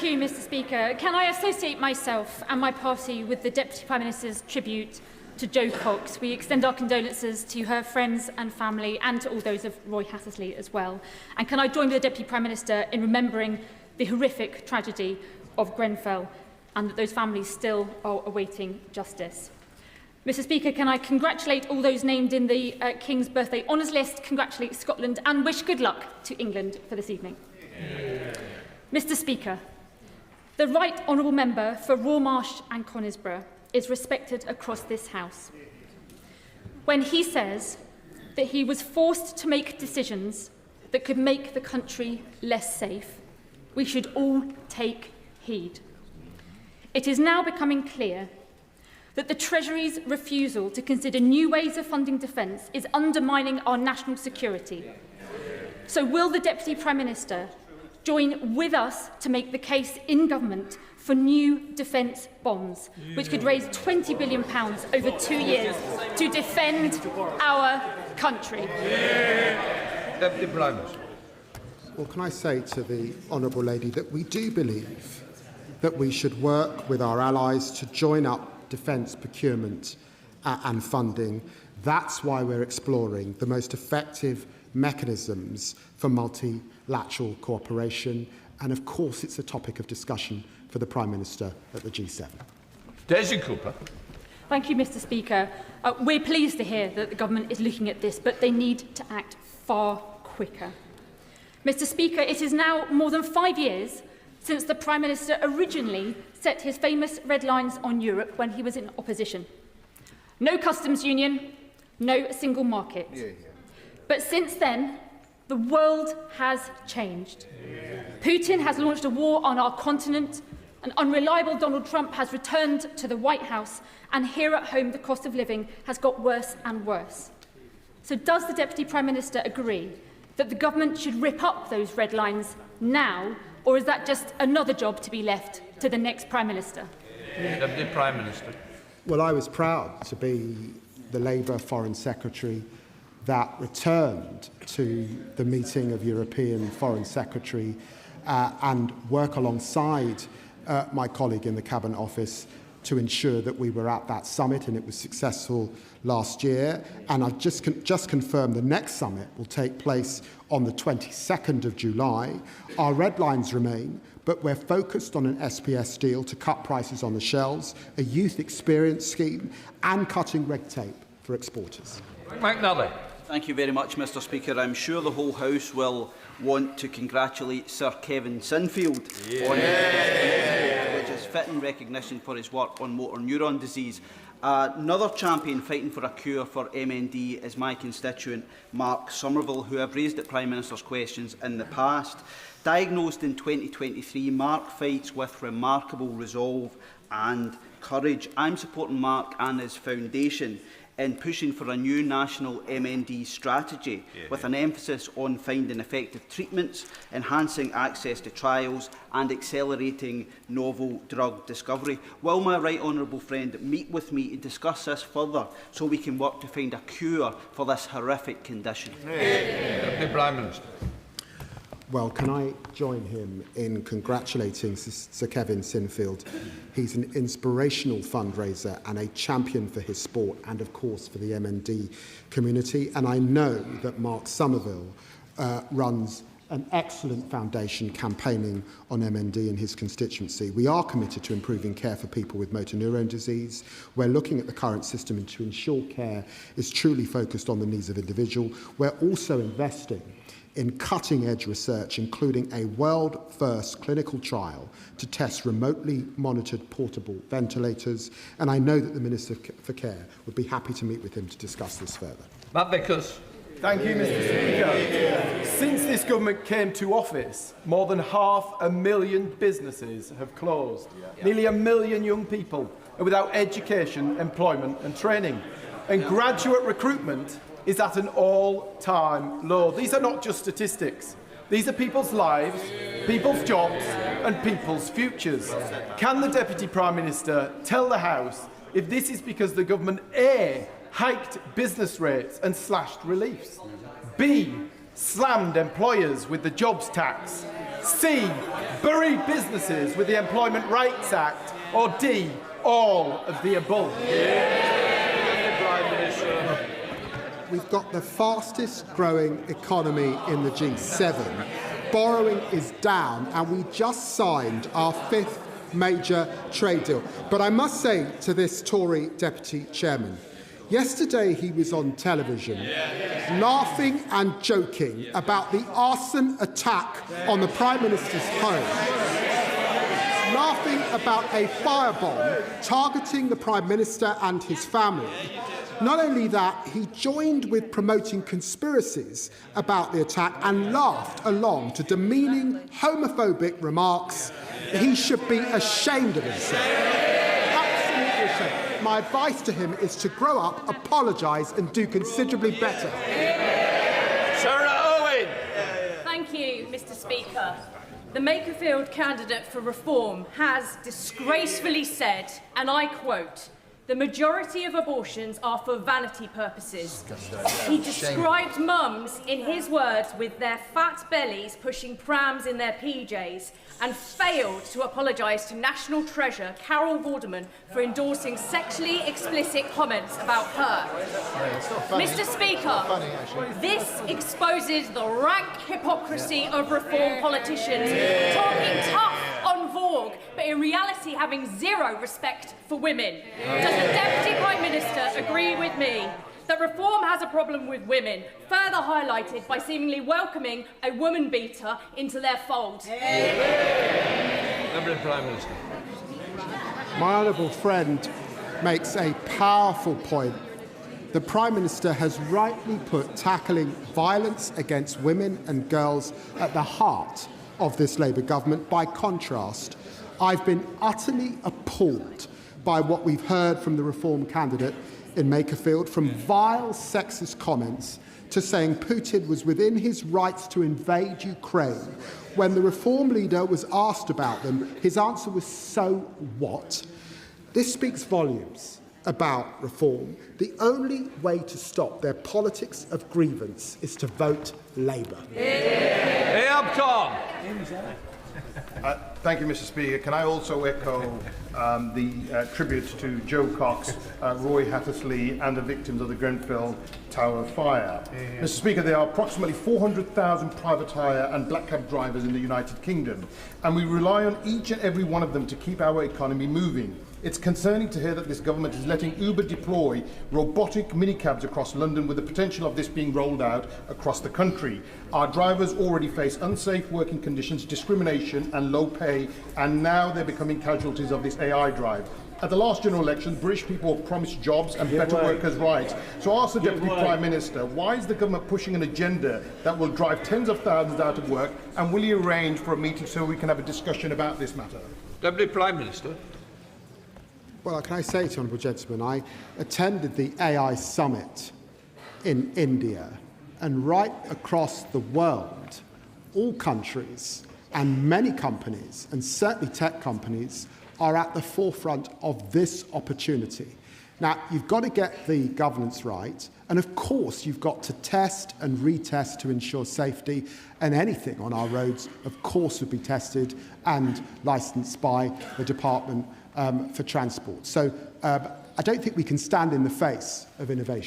Thank you, Mr Speaker. Can I associate myself and my party with the Deputy Prime Minister's tribute to Jo Cox? We extend our condolences to her friends and family and to all those of Roy Hattersley as well. And can I join with the Deputy Prime Minister in remembering the horrific tragedy of Grenfell and that those families still are awaiting justice? Mr Speaker, can I congratulate all those named in the King's Birthday Honours List, congratulate Scotland and wish good luck to England for this evening. Mr Speaker, the Right Honourable Member for Rawmarsh and Conisbrough is respected across this House. When he says that he was forced to make decisions that could make the country less safe, we should all take heed. It is now becoming clear that the Treasury's refusal to consider new ways of funding defence is undermining our national security. So will the Deputy Prime Minister join with us to make the case in government for new defence bonds, which could raise £20 billion over 2 years to defend our country? Deputy Prime Minister. Well, can I say to the Honourable Lady that we do believe that we should work with our allies to join up defence procurement and funding. That's why we're exploring the most effective mechanisms for multilateral cooperation. And of course, it's a topic of discussion for the Prime Minister at the G7. Daisy Cooper. Thank you, Mr Speaker. We're pleased to hear that the government is looking at this, but they need to act far quicker. Mr Speaker, it is now more than 5 years since the Prime Minister originally set his famous red lines on Europe when he was in opposition. No customs union, no single market. But since then, the world has changed. Putin has launched a war on our continent, an unreliable Donald Trump has returned to the White House, and here at home the cost of living has got worse and worse. So does the Deputy Prime Minister agree that the government should rip up those red lines now, or is that just another job to be left to the next Prime Minister? Deputy Prime Minister. Well, I was proud to be the Labour Foreign Secretary that returned to the meeting of European Foreign Secretary and work alongside my colleague in the Cabinet Office to ensure that we were at that summit, and it was successful last year. And I've just confirmed the next summit will take place on the 22nd of July. Our red lines remain, but we're focused on an SPS deal to cut prices on the shelves, a youth experience scheme, and cutting red tape for exporters. McNally. Thank you very much, Mr Speaker. I'm sure the whole House will want to congratulate Sir Kevin Sinfield on which is fitting recognition for his work on motor neuron disease. Another champion fighting for a cure for MND is my constituent Mark Somerville, who I've raised at Prime Minister's questions in the past. Diagnosed in 2023, Mark fights with remarkable resolve and courage. I'm supporting Mark and his foundation in pushing for a new national MND strategy with an emphasis on finding effective treatments, enhancing access to trials and accelerating novel drug discovery. Will my right honourable friend meet with me to discuss this further so we can work to find a cure for this horrific condition? Deputy Prime Minister. Well, can I join him in congratulating Sir Kevin Sinfield? He's an inspirational fundraiser and a champion for his sport and, of course, for the MND community. And I know that Mark Somerville runs an excellent foundation campaigning on MND in his constituency. We are committed to improving care for people with motor neuron disease. We're looking at the current system to ensure care is truly focused on the needs of individuals. We're also investing in cutting-edge research, including a world-first clinical trial to test remotely monitored portable ventilators. And I know that the Minister for Care would be happy to meet with him to discuss this further. Matt Vickers. Thank you, Mr Speaker. Since this government came to office, more than 500,000 businesses have closed. Nearly 1 million young people are without education, employment and training. And graduate recruitment is at an all-time low. These are not just statistics. These are people's lives, people's jobs and people's futures. Can the Deputy Prime Minister tell the House if this is because the government A, hiked business rates and slashed reliefs, B, slammed employers with the jobs tax, C, bury businesses with the Employment Rights Act? Or D, all of the above? Prime Minister. We've got the fastest growing economy in the G7. Borrowing is down, and we just signed our 5th major trade deal. But I must say to this Tory Deputy Chairman, yesterday he was on television laughing and joking about the arson attack on the Prime Minister's home, laughing about a firebomb targeting the Prime Minister and his family. Not only that, he joined with promoting conspiracies about the attack and laughed along to demeaning homophobic remarks. He should be ashamed of himself. Absolutely ashamed. My advice to him is to grow up, apologise and do considerably better. Sarah Owen. Thank you, Mr. Speaker. The Makerfield candidate for reform has disgracefully said, and I quote, "The majority of abortions are for vanity purposes." He described mums, in his words, with their fat bellies pushing prams in their PJs, and failed to apologise to national treasure Carol Vorderman for endorsing sexually explicit comments about her. Mr. Speaker, this exposes the rank hypocrisy of reform politicians talking tough on Vogue, but in reality having zero respect for women. Does the Deputy Prime Minister agree with me that reform has a problem with women, further highlighted by seemingly welcoming a woman beater into their fold? Deputy Prime Minister. My honourable friend makes a powerful point. The Prime Minister has rightly put tackling violence against women and girls at the heart of this Labour government. By contrast, I've been utterly appalled by what we've heard from the Reform candidate in Makerfield, from vile sexist comments to saying Putin was within his rights to invade Ukraine. When the Reform leader was asked about them, his answer was, "So what?" This speaks volumes about Reform. The only way to stop their politics of grievance is to vote Labour. Ayab Khan. Thank you, Mr. Speaker. Can I also echo the tribute to Joe Cox, Roy Hattersley and the victims of the Grenfell Tower fire. Mr. Speaker, there are approximately 400,000 private hire and black cab drivers in the United Kingdom, and we rely on each and every one of them to keep our economy moving. It's concerning to hear that this government is letting Uber deploy robotic minicabs across London, with the potential of this being rolled out across the country. Our drivers already face unsafe working conditions, discrimination and low pay, and now they're becoming casualties of this AI drive. At the last general election, British people were promised jobs and better workers' rights. So I ask the Deputy Prime Minister, why is the government pushing an agenda that will drive tens of thousands out of work, and will you arrange for a meeting so we can have a discussion about this matter? Deputy Prime Minister. Well, can I say to honourable gentlemen, I attended the AI summit in India, and right across the world, all countries and many companies, and certainly tech companies, are at the forefront of this opportunity. Now, you've got to get the governance right, and of course you've got to test and retest to ensure safety, and anything on our roads, of course, would be tested and licensed by the Department for Transport. So I don't think we can stand in the face of innovation.